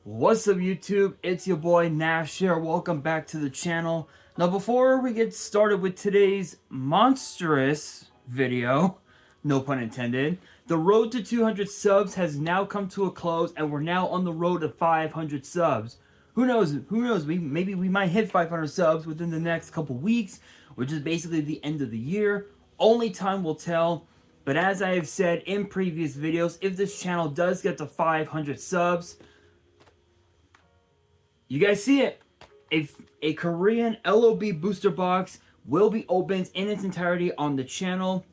What's up YouTube? It's your boy Nash here. Welcome back to the channel. Now before we get started with today's monstrous video, no pun intended, the road to 200 subs has now come to a close and we're now on the road to 500 subs. Who knows, maybe we might hit 500 subs within the next couple weeks, which is basically the end of the year. Only time will tell. But as I have said in previous videos, if this channel does get to 500 subs, you guys see it. A Korean LOB booster box will be opened in its entirety on the channel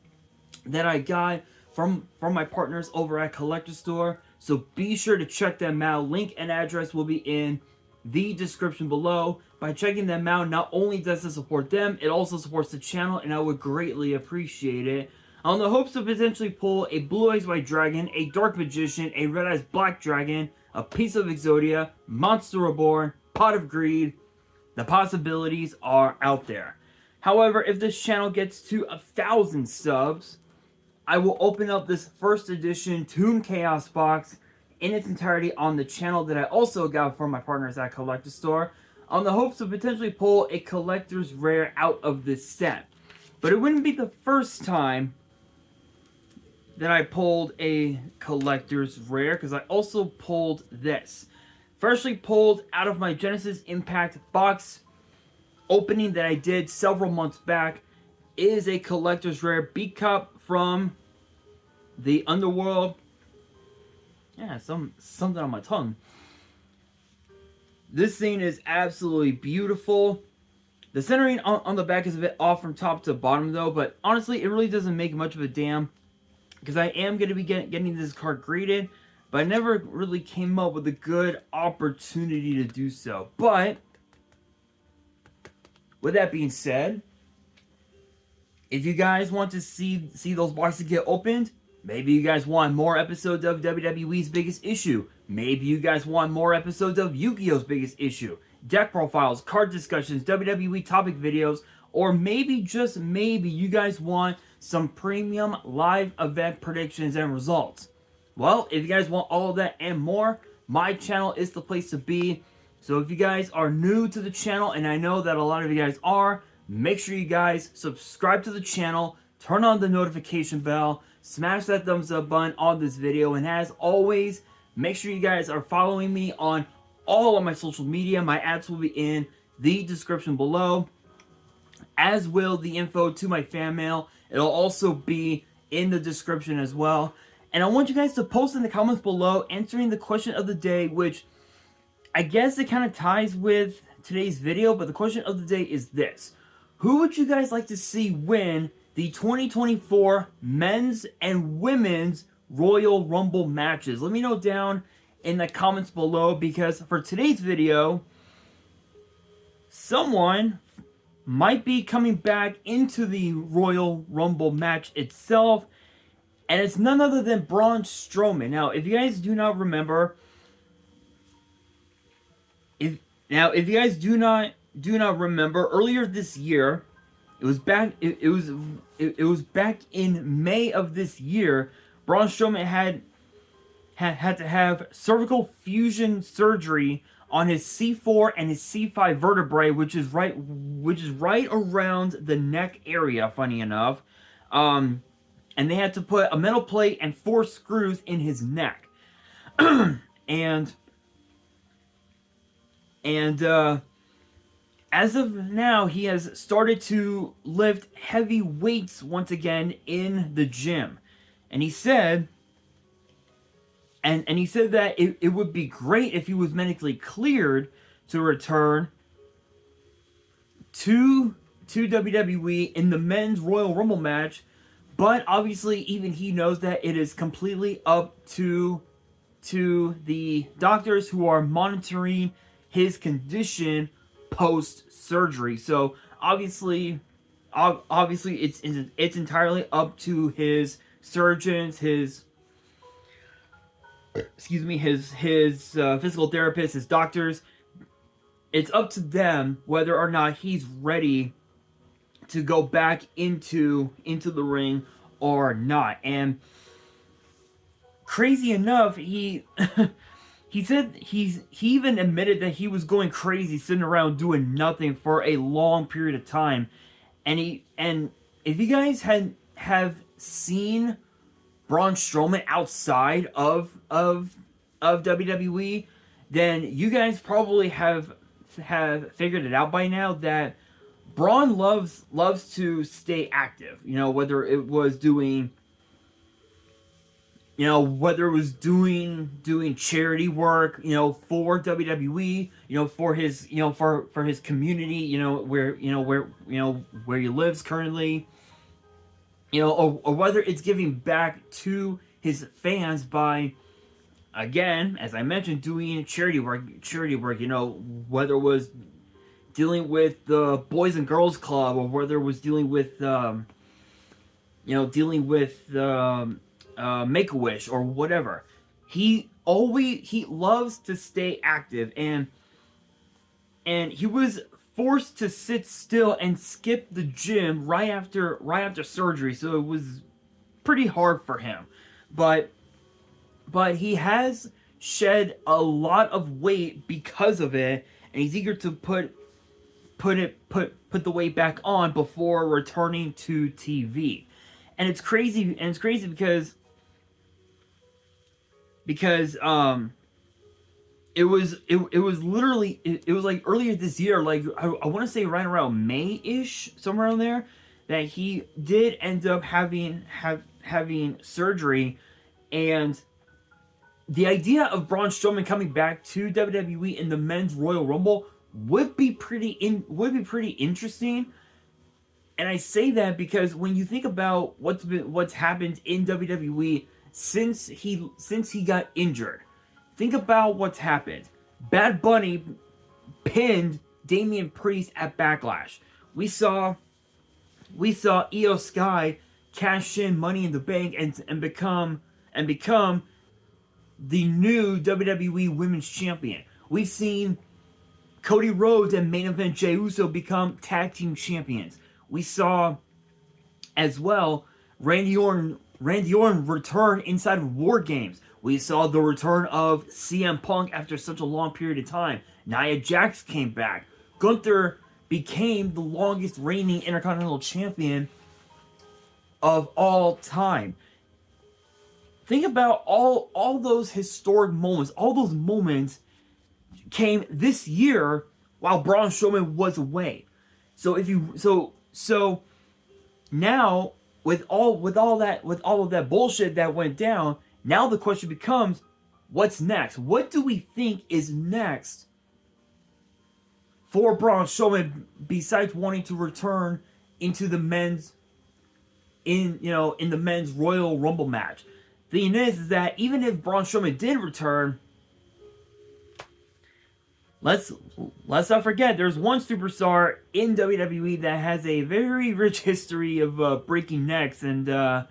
that I got from my partners over at Collector Store. So be sure to check them out. Link and address will be in the description below. By checking them out, not only does it support them, it also supports the channel, and I would greatly appreciate it. On the hopes to potentially pull a Blue Eyes White Dragon, a Dark Magician, a Red Eyes Black Dragon, a Piece of Exodia, Monster Reborn, Pot of Greed. The possibilities are out there. However, if this channel gets to 1,000 subs, I will open up this first edition Toon Chaos box in its entirety on the channel that I also got from my partners at Collector Store, on the hopes to potentially pull a collector's rare out of this set. But it wouldn't be the first time that I pulled a collector's rare, because I also pulled this. Freshly pulled out of my Genesis Impact box opening that I did several months back is a collector's rare B-Cup from the Underworld. Yeah, something on my tongue. This thing is absolutely beautiful. The centering on the back is a bit off from top to bottom though, but honestly it really doesn't make much of a damn, because I am going to be getting this card graded, but I never really came up with a good opportunity to do so. But with that being said, if you guys want to see those boxes get opened, maybe you guys want more episodes of WWE's Biggest Issue, maybe you guys want more episodes of Yu-Gi-Oh's Biggest Issue, deck profiles, card discussions, WWE topic videos, or maybe, just maybe, you guys want some premium live event predictions and results. Well, if you guys want all of that and more, my channel is the place to be. So if you guys are new to the channel, and I know that a lot of you guys are, make sure you guys subscribe to the channel, turn on the notification bell, smash that thumbs up button on this video, and as always, make sure you guys are following me on all of my social media. My ads will be in the description below, as will the info to my fan mail. It'll also be in the description as well. And I want you guys to post in the comments below answering the question of the day, which I guess it kind of ties with today's video, but the question of the day is this. Who would you guys like to see win the 2024 men's and women's Royal Rumble matches? Let me know down in the comments below, because for today's video, someone might be coming back into the Royal Rumble match itself, and it's none other than Braun Strowman. Now, if you guys do not remember, if you guys do not remember, earlier this year, it was back in May of this year, Braun Strowman had to have cervical fusion surgery on his C4 and his C5 vertebrae, which is right around the neck area, funny enough. And they had to put a metal plate and 4 screws in his neck. and as of now, he has started to lift heavy weights once again in the gym. And he said, and he said that it would be great if he was medically cleared to return to WWE in the men's Royal Rumble match. But obviously, even he knows that it is completely up to the doctors who are monitoring his condition post-surgery. So obviously it's entirely up to his surgeons, his physical therapists, his doctors. It's up to them whether or not he's ready to go back into the ring or not. And crazy enough, he he even admitted that he was going crazy sitting around doing nothing for a long period of time. And if you guys have seen Braun Strowman outside of WWE, then you guys probably have figured it out by now that Braun loves to stay active. Whether it was doing doing charity work, for WWE, for his for his community, where he lives currently, or whether it's giving back to his fans by, again, as I mentioned, doing charity work, whether it was dealing with the Boys and Girls Club, or whether it was dealing with Make-A-Wish or whatever. He loves to stay active, and he was forced to sit still and skip the gym right after surgery, so it was pretty hard for him. But he has shed a lot of weight because of it, and he's eager to put the weight back on before returning to TV. And it's crazy because it was literally it was like earlier this year, like I want to say right around May-ish, somewhere around there, that he did end up having surgery. And the idea of Braun Strowman coming back to WWE in the Men's Royal Rumble would be pretty interesting. And I say that because when you think about what's happened in WWE since he got injured, think about what's happened. Bad Bunny pinned Damian Priest at Backlash. We saw Io Sky cash in Money in the Bank and become the new WWE Women's Champion. We've seen Cody Rhodes and Main Event Jey Uso become Tag Team Champions. We saw as well Randy Orton return inside of War Games. We saw the return of CM Punk after such a long period of time. Nia Jax came back. Gunther became the longest reigning Intercontinental Champion of all time. Think about all those historic moments. All those moments came this year while Braun Strowman was away. So now with all of that bullshit that went down, now the question becomes, what's next? What do we think is next for Braun Strowman besides wanting to return into the men's in the men's Royal Rumble match? The thing is that even if Braun Strowman did return, let's not forget there's one superstar in WWE that has a very rich history of breaking necks, and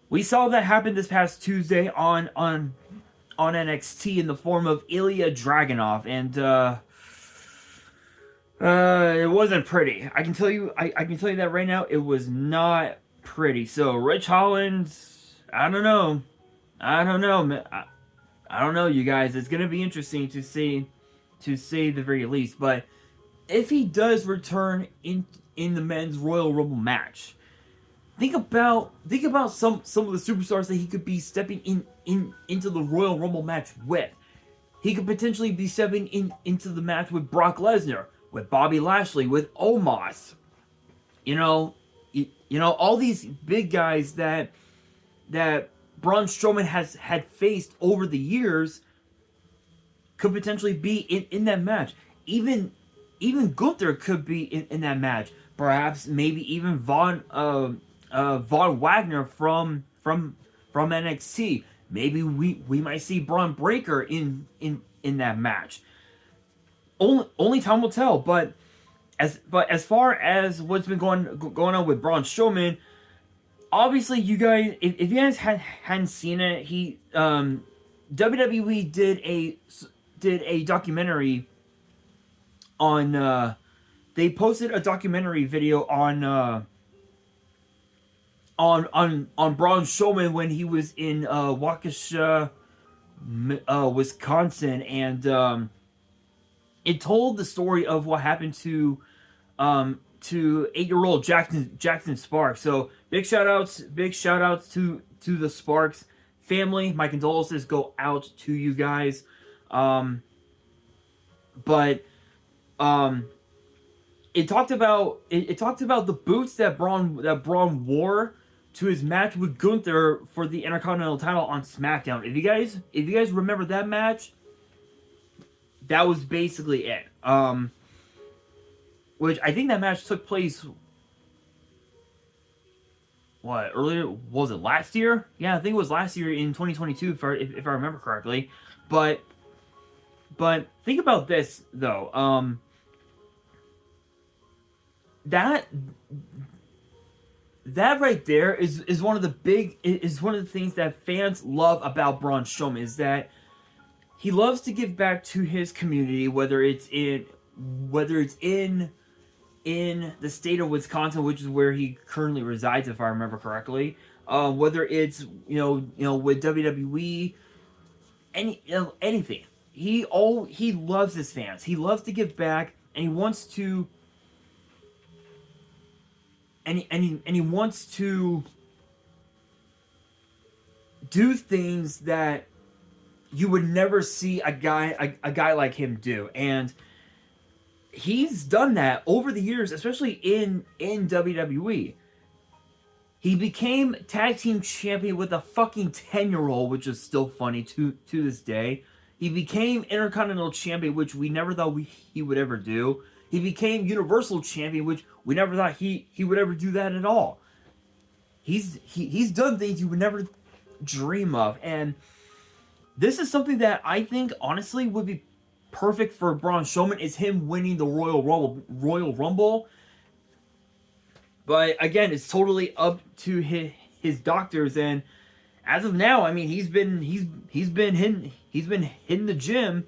we saw that happen this past Tuesday on NXT in the form of Ilya Dragunov, and it wasn't pretty. I can tell you that right now, it was not pretty. So Rich Holland, I don't know, you guys. It's gonna be interesting to see, the very least. But if he does return in the men's Royal Rumble match, think about some of the superstars that he could be stepping into the Royal Rumble match with. He could potentially be stepping into the match with Brock Lesnar, with Bobby Lashley, with Omos. All these big guys that Braun Strowman had faced over the years could potentially be in that match. Even Gunther could be in that match. Perhaps maybe even Von Wagner from NXT. Maybe we might see Braun Breaker in that match. Only time will tell. But as far as what's been going on with Braun Strowman, obviously, you guys, if you guys hadn't seen it, WWE did a documentary on. They posted a documentary video on Braun Strowman when he was in Waukesha, Wisconsin, and it told the story of what happened to 8-year-old Jackson Sparks. So big shout outs to the Sparks family. My condolences go out to you guys. Um, but um, it talked about the boots that Braun wore to his match with Gunther for the Intercontinental title on SmackDown. If you guys remember that match, that was basically it. Which I think that match took place. What, earlier? Was it last year? Yeah, I think it was last year in 2022, if I remember correctly. But think about this though. That right there is one of the things that fans love about Braun Strowman, is that he loves to give back to his community, whether it's in the state of Wisconsin, which is where he currently resides, if I remember correctly. Whether it's with WWE, anything. He loves his fans. He loves to give back, and he wants to. And he wants to do things that you would never see a guy like him do, and he's done that over the years, especially in WWE. He became tag team champion with a fucking 10-year-old, which is still funny to this day. He became Intercontinental champion, which we never thought he would ever do. He became Universal champion, which we never thought he would ever do that at all. He's done things you would never dream of, and this is something that I think honestly would be perfect for Braun Strowman, is him winning the Royal Rumble. But again, it's totally up to his doctors, and as of now, I mean, he's been hitting the gym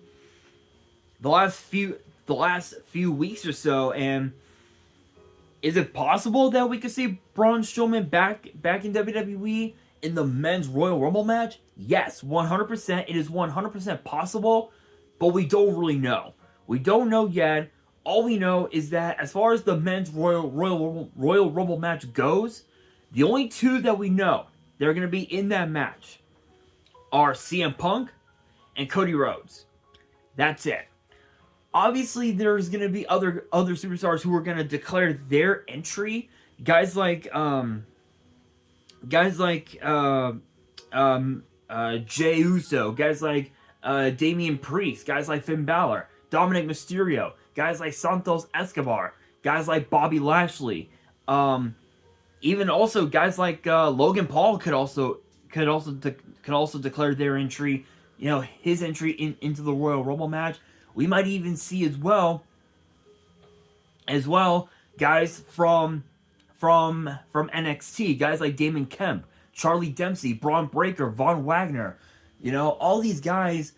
the last few weeks or so, and is it possible that we could see Braun Strowman back in WWE in the men's Royal Rumble match? Yes, 100%. It is 100% possible, but we don't really know. We don't know yet. All we know is that as far as the men's Royal Rumble match goes, the only two that we know that are going to be in that match are CM Punk and Cody Rhodes. That's it. Obviously, there's going to be other superstars who are going to declare their entry. Guys like Jey Uso, guys like Damian Priest, guys like Finn Balor, Dominic Mysterio, guys like Santos Escobar, guys like Bobby Lashley, even also guys like Logan Paul could also declare their entry. His entry into the Royal Rumble match. We might even see as well guys from NXT, guys like Damon Kemp, Charlie Dempsey, Braun Breaker, Von Wagner, all these guys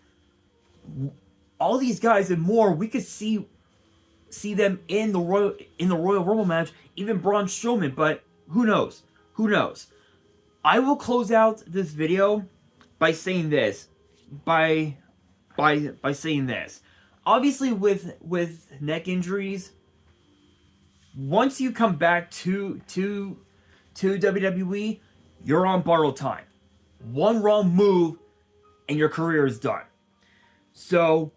and more. We could see them in the Royal Rumble match, even Braun Strowman, but who knows? I will close out this video by saying this. By saying this. Obviously, with neck injuries, once you come back to WWE, you're on borrowed time. One wrong move, and your career is done. So,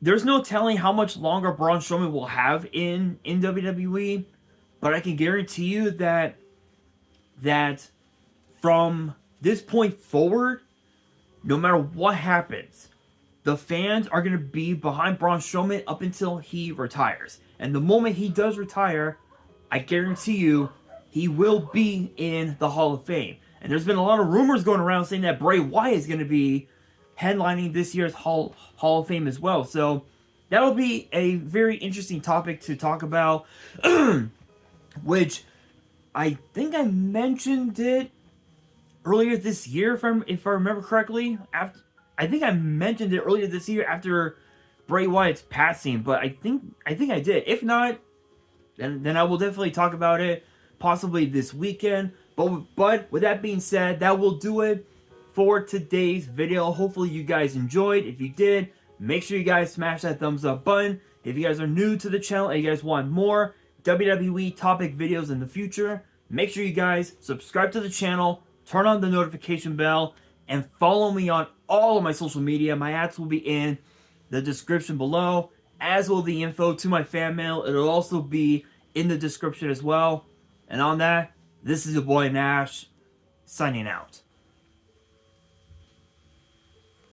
there's no telling how much longer Braun Strowman will have in WWE, but I can guarantee you that from this point forward, no matter what happens, the fans are going to be behind Braun Strowman up until he retires. And the moment he does retire, I guarantee you, he will be in the Hall of Fame. And there's been a lot of rumors going around saying that Bray Wyatt is going to be headlining this year's Hall of Fame as well. So that'll be a very interesting topic to talk about, which I think I mentioned it earlier this year, if I remember correctly. I think I mentioned it earlier this year after Bray Wyatt's passing, but I think I did. If not, then I will definitely talk about it, possibly this weekend. But with that being said, that will do it for today's video. Hopefully you guys enjoyed. If you did, make sure you guys smash that thumbs up button. If you guys are new to the channel and you guys want more WWE topic videos in the future, make sure you guys subscribe to the channel, turn on the notification bell, and follow me on all of my social media. My ads will be in the description below, as will the info to my fan mail. It'll also be in the description as well. And on that, this is your boy Nash, signing out.